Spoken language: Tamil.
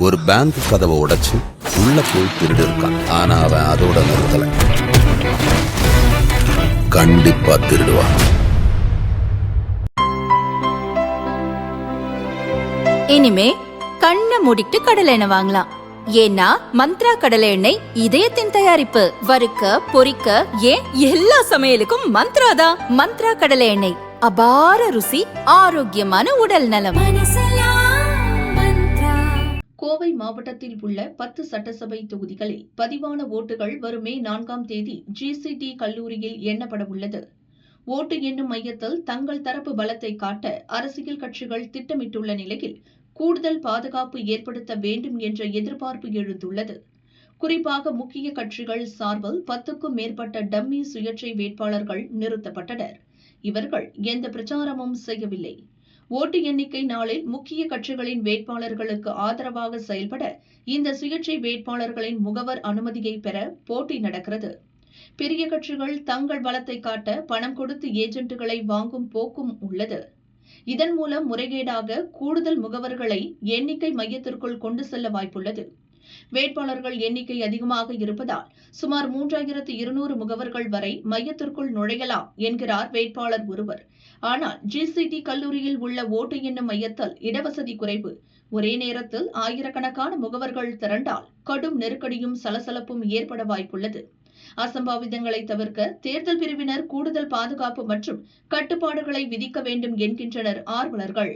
ஒரு பேங்க் கதவை உடைச்சு உள்ள போய் திருடி இருக்கான். ஆனா அவன் அதோட நிறுத்தல, கண்டிப்பா திருடுவான். இனிமே கண்ணை மூடிட்டு கடலை எண்ணெய் வாங்கலாம். ஏன்னா மந்த்ரா கடலை எண்ணெய் இதயத்தின் தயாரிப்பு. வறுக்க பொரிக்க ஏன் எல்லா சமையலுக்கும் மந்த்ரா தான். மந்த்ரா கடலை எண்ணெய், அபார ருசி, ஆரோக்கியமான உடல் நலம். கோவை மாவட்டத்தில் உள்ள 10 சட்டசபை தொகுதிகளில் பதிவான ஓட்டுகள் வரும் மே 4ஆம் தேதி GCT கல்லூரியில் எண்ணப்பட உள்ளது. ஓட்டு எண்ணும் மையத்தில் தங்கள் தரப்பு பலத்தை காட்ட அரசியல் கட்சிகள் திட்டமிட்டுள்ள நிலையில் கூடுதல் பாதுகாப்பு ஏற்படுத்த வேண்டும் என்ற எதிர்பார்ப்பு எழுந்துள்ளது. குறிப்பாக முக்கிய கட்சிகள் சார்பில் 10க்கும் மேற்பட்ட டம்மி சுயேட்சை வேட்பாளர்கள் நிறுத்தப்பட்டனர். இவர்கள் எந்த பிரச்சாரமும் செய்யவில்லை. ஓட்டு எண்ணிக்கை நாளில் முக்கிய கட்சிகளின் வேட்பாளர்களுக்கு ஆதரவாக செயல்பட இந்த சுயேட்சை வேட்பாளர்களின் முகவர் அனுமதியை பெற போட்டி நடக்கிறது. பெரிய கட்சிகள் தங்கள் பலத்தை காட்ட பணம் கொடுத்து ஏஜென்ட்டுகளை வாங்கும் போக்கும் உள்ளது. இதன் மூலம் முறைகேடாக கூடுதல் முகவர்களை எண்ணிக்கை மையத்திற்குள் கொண்டு செல்ல வாய்ப்புள்ளது. வேட்பாளர்கள் எண்ணிக்கை அதிகமாக இருப்பதால் சுமார் 3200 முகவர்கள் வரை மையத்திற்குள் நுழையலாம் என்கிறார் வேட்பாளர் ஒருவர். ஆனால் GCT கல்லூரியில் உள்ள ஓட்டு எண்ணும் மையத்தில் இடவசதி குறைவு. ஒரே நேரத்தில் ஆயிரக்கணக்கான முகவர்கள் திரண்டால் கடும் நெருக்கடியும் சலசலப்பும் ஏற்பட வாய்ப்புள்ளது. அசம்பாவிதங்களை தவிர்க்க தேர்தல் பிரிவினர் கூடுதல் பாதுகாப்பு மற்றும் கட்டுப்பாடுகளை விதிக்க வேண்டும் என்கின்றனர் ஆர்வலர்கள்.